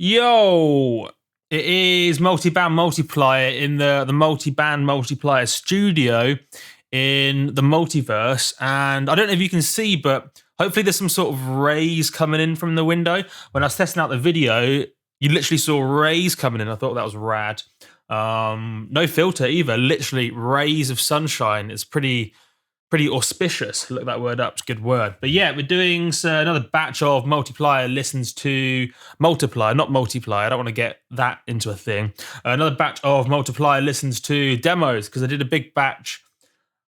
Yo, it is multi-band multiplier in the multi-band multiplier studio in the multiverse, and I don't know if you can see, but hopefully there's some sort of rays coming in from the window. When I was testing out the video, you literally saw rays coming in. I thought that was rad. No filter either, literally rays of sunshine. It's pretty auspicious. Look that word up, it's a good word. But yeah, we're doing another batch of multiplier listens to multiplier, not multiplier. I don't want to get that into a thing. Another batch of multiplier listens to demos, because I did a big batch,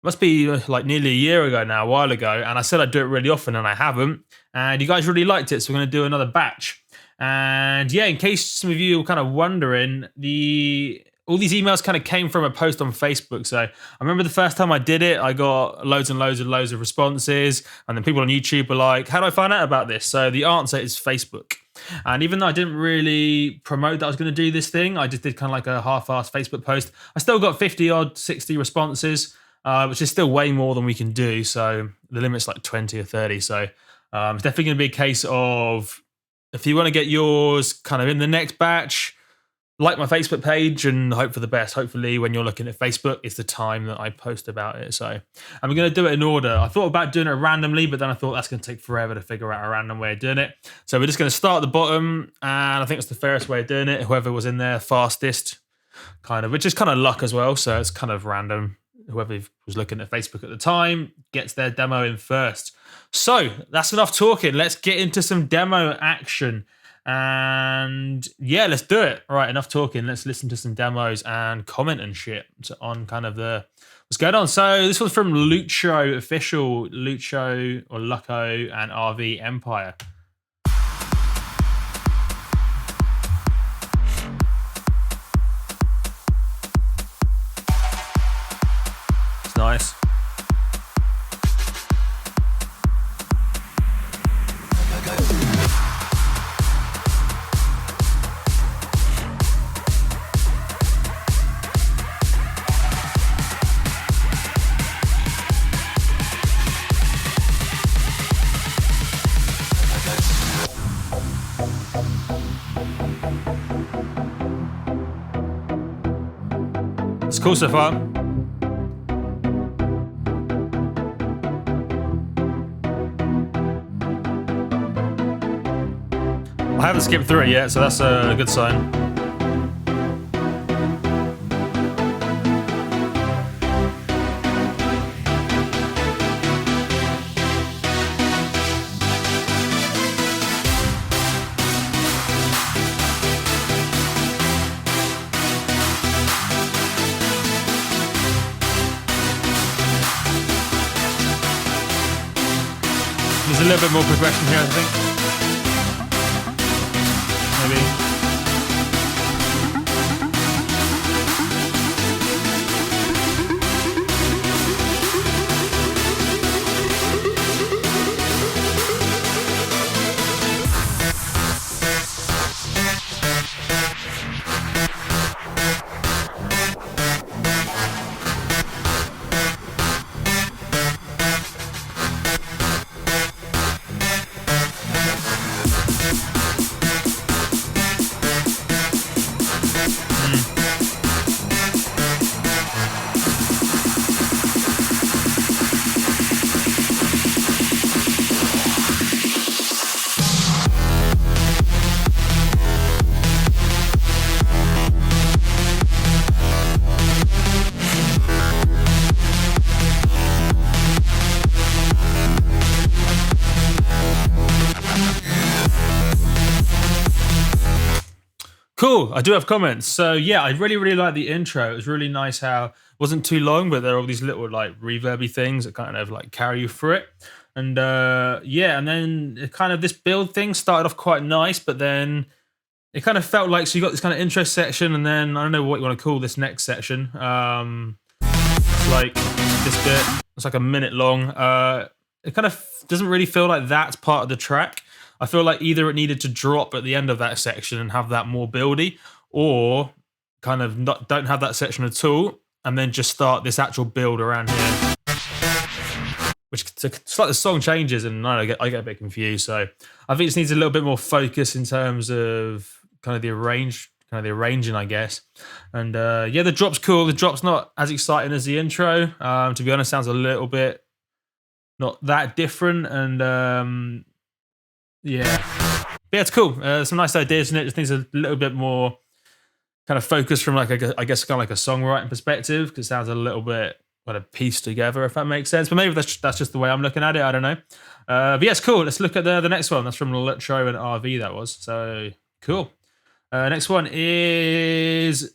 must be like nearly a year ago now, a while ago, and I said I'd do it really often, and I haven't. And you guys really liked it, so we're going to do another batch. And yeah, in case some of you were kind of wondering, all these emails kind of came from a post on Facebook. So I remember the first time I did it, I got loads and loads of responses. And then people on YouTube were like, how do I find out about this? So the answer is Facebook. And even though I didn't really promote that I was going to do this thing, I just did kind of like a half-assed Facebook post. I still got 50 odd, 60 responses, which is still way more than we can do. So the limit's like 20 or 30. So it's definitely going to be a case of, if you want to get yours kind of in the next batch, like my Facebook page and hope for the best. Hopefully when you're looking at Facebook, it's the time that I post about it. So I'm going to do it in order. I thought about doing it randomly, but then I thought that's going to take forever to figure out a random way of doing it. So we're just going to start at the bottom, and I think it's the fairest way of doing it. Whoever was in there fastest, kind of, which is kind of luck as well. So it's kind of random. Whoever was looking at Facebook at the time gets their demo in first. So that's enough talking. Let's get into some demo action. And yeah, let's do it. All right, enough talking. Let's listen to some demos and comment and shit on kind of what's going on. So this was from Lucho official, Lucho or Lucho and RV Empire. It's nice. It's cool so far. I haven't skipped through it yet, so that's a good sign. There's a little bit more progression here, I think. Maybe. Cool, I do have comments. So yeah, I really like the intro. It was really nice how it wasn't too long, but there are all these little like reverby things that kind of like carry you through it. And yeah, and then it kind of this build thing started off quite nice, but then it kind of felt like, so you got this kind of intro section, and then I don't know what you want to call this next section. It's like this bit, it's like a minute long. It kind of doesn't really feel like that's part of the track. I feel like either it needed to drop at the end of that section and have that more buildy, or kind of don't have that section at all, and then just start this actual build around here. Which it's like the song changes, and I get a bit confused. So I think it just needs a little bit more focus in terms of kind of the arranging, I guess. And yeah, the drop's cool. The drop's not as exciting as the intro. To be honest, sounds a little bit not that different. And yeah, it's cool. Some nice ideas in it. Just needs a little bit more kind of focus from like I guess kind of like a songwriting perspective, because it sounds a little bit kind of pieced together, if that makes sense. But maybe that's just the way I'm looking at it. I don't know. But yeah, it's cool. Let's look at the next one. That's from Lucho and RV. That was so cool. Next one is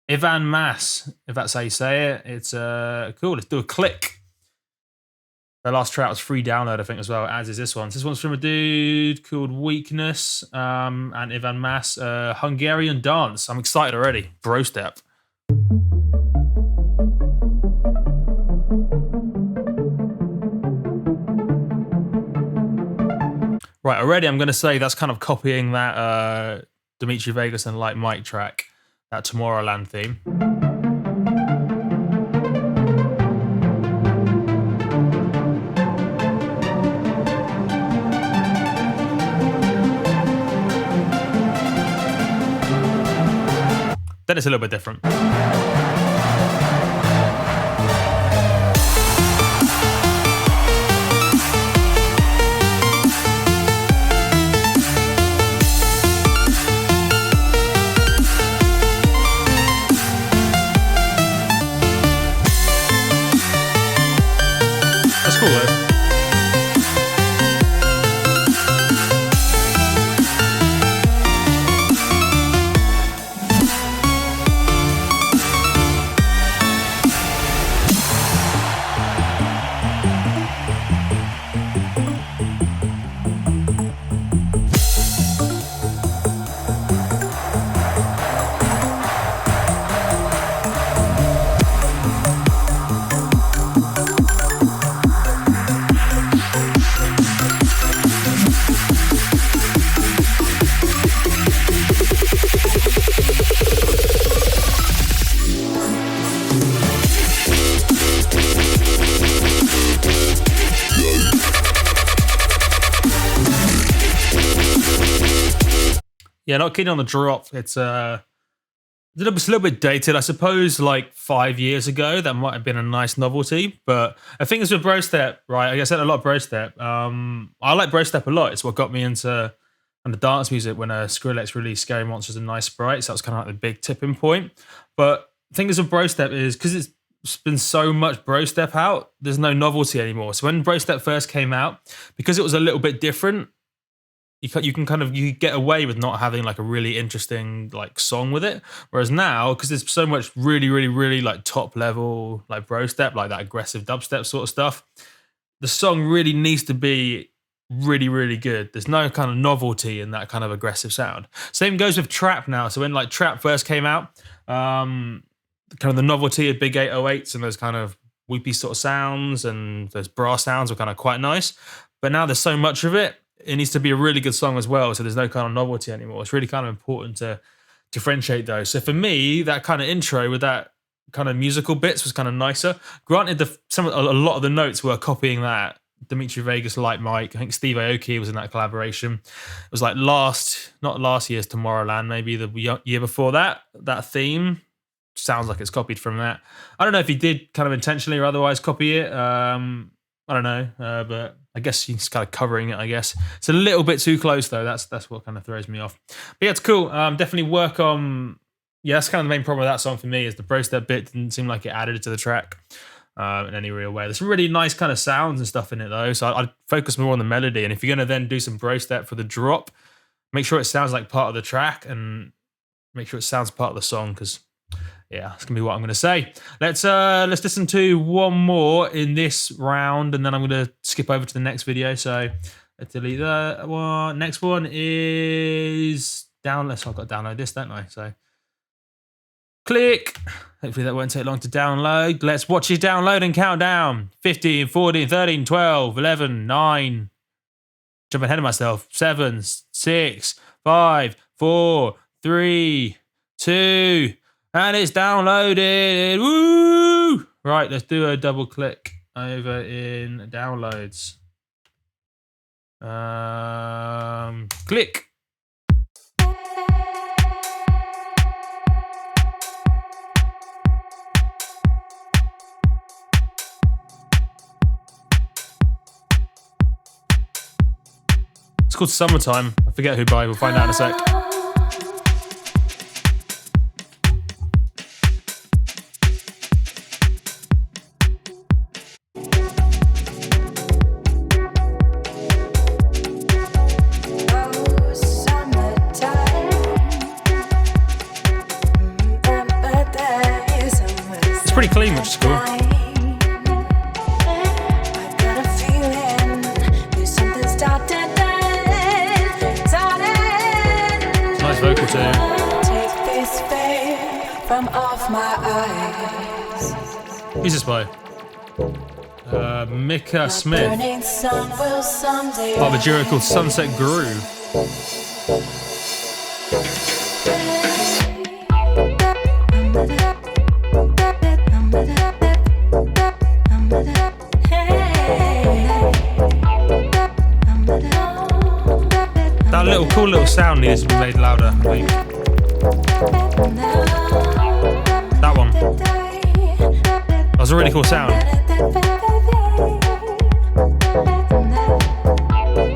Ivan Mas, if that's how you say it. It's cool. Let's do a click. The last track was free download, I think, as well, as is this one. This one's from a dude called Weakness and Ivan Mas, Hungarian Dance. I'm excited already. Bro step. Right, already I'm going to say that's kind of copying that Dimitri Vegas and Like Mike track, that Tomorrowland theme. Then it's a little bit different. That's cool though. Yeah, not keen on the drop. It's a little bit dated, I suppose. Like 5 years ago, that might have been a nice novelty. But I think it's with Brostep, right? Like I said, a lot of Brostep. I like Brostep a lot. It's what got me into the dance music when Skrillex released "Scary Monsters and Nice Sprites." That was kind of like the big tipping point. But the thing is with Brostep is because it's been so much Brostep out, there's no novelty anymore. So when Brostep first came out, because it was a little bit different, you can get away with not having like a really interesting like song with it. Whereas now, because there's so much really like top level like bro step, like that aggressive dubstep sort of stuff, the song really needs to be really good. There's no kind of novelty in that kind of aggressive sound. Same goes with trap now. So when like trap first came out, kind of the novelty of big 808s and those kind of whoopy sort of sounds and those brass sounds were kind of quite nice. But now there's so much of it. It needs to be a really good song as well, so there's no kind of novelty anymore. It's really kind of important to differentiate those. So for me, that kind of intro with that kind of musical bits was kind of nicer. Granted, a lot of the notes were copying that Dimitri Vegas, Like Mike. I think Steve Aoki was in that collaboration. It was like not last year's Tomorrowland, maybe the year before that. That theme sounds like it's copied from that. I don't know if he did kind of intentionally or otherwise copy it. I don't know, but I guess he's kind of covering it, I guess. It's a little bit too close, though. That's what kind of throws me off. But yeah, it's cool. Definitely work on... Yeah, that's kind of the main problem with that song for me, is the bro step bit didn't seem like it added to the track in any real way. There's some really nice kind of sounds and stuff in it, though, so I'd focus more on the melody. And if you're going to then do some bro step for the drop, make sure it sounds like part of the track and make sure it sounds part of the song, because... yeah, that's going to be what I'm going to say. Let's listen to one more in this round, and then I'm going to skip over to the next video. So let's delete that one. Next one is download. So I've got to download this, don't I? So click. Hopefully that won't take long to download. Let's watch it download and count down. 15, 14, 13, 12, 11, 9. Jump ahead of myself. 7, 6, 5, 4, 3, 2... and it's downloaded. Woo! Right, let's do a double click over in downloads. Click. It's called Summertime. I forget who by. We'll find out in a sec. It's pretty clean, which is cool. Vocal too. Take this veil from off my eyes. Who's this by? Mika Smith. Part of a duo called Sunset Groove. That little cool little sound needs to be made louder, I think. That one. That was a really cool sound.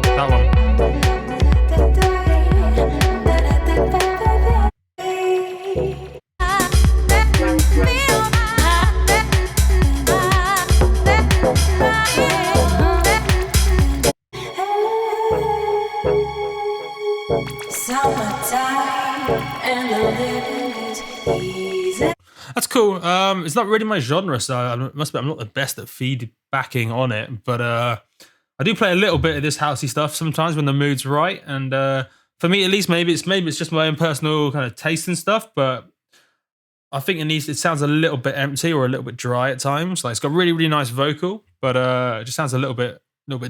That one. That's cool. It's not really my genre, so I must admit I'm not the best at feedbacking on it, but I do play a little bit of this housey stuff sometimes when the mood's right, and for me at least, maybe it's just my own personal kind of taste and stuff, but I think it sounds a little bit empty or a little bit dry at times. Like, it's got really, really nice vocal, but it just sounds a little bit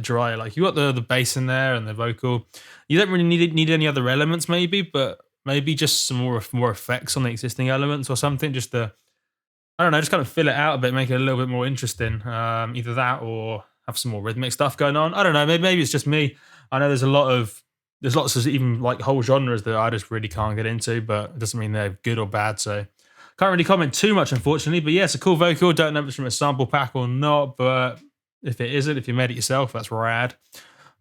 dry. Like, you got the bass in there and the vocal. You don't really need any other elements, maybe, but maybe just some more effects on the existing elements or something. Just to, I don't know, just kind of fill it out a bit, make it a little bit more interesting. Either that or have some more rhythmic stuff going on. I don't know. Maybe it's just me. I know there's lots of even like whole genres that I just really can't get into, but it doesn't mean they're good or bad. So can't really comment too much, unfortunately. But yeah, it's a cool vocal. Don't know if it's from a sample pack or not, but if it isn't, if you made it yourself, that's rad.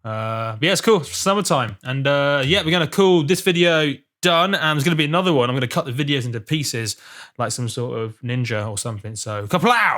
But yeah, it's cool. It's Summertime. And yeah, we're going to call this video done. And there's going to be another one. I'm going to cut the videos into pieces like some sort of ninja or something. So, kaplow!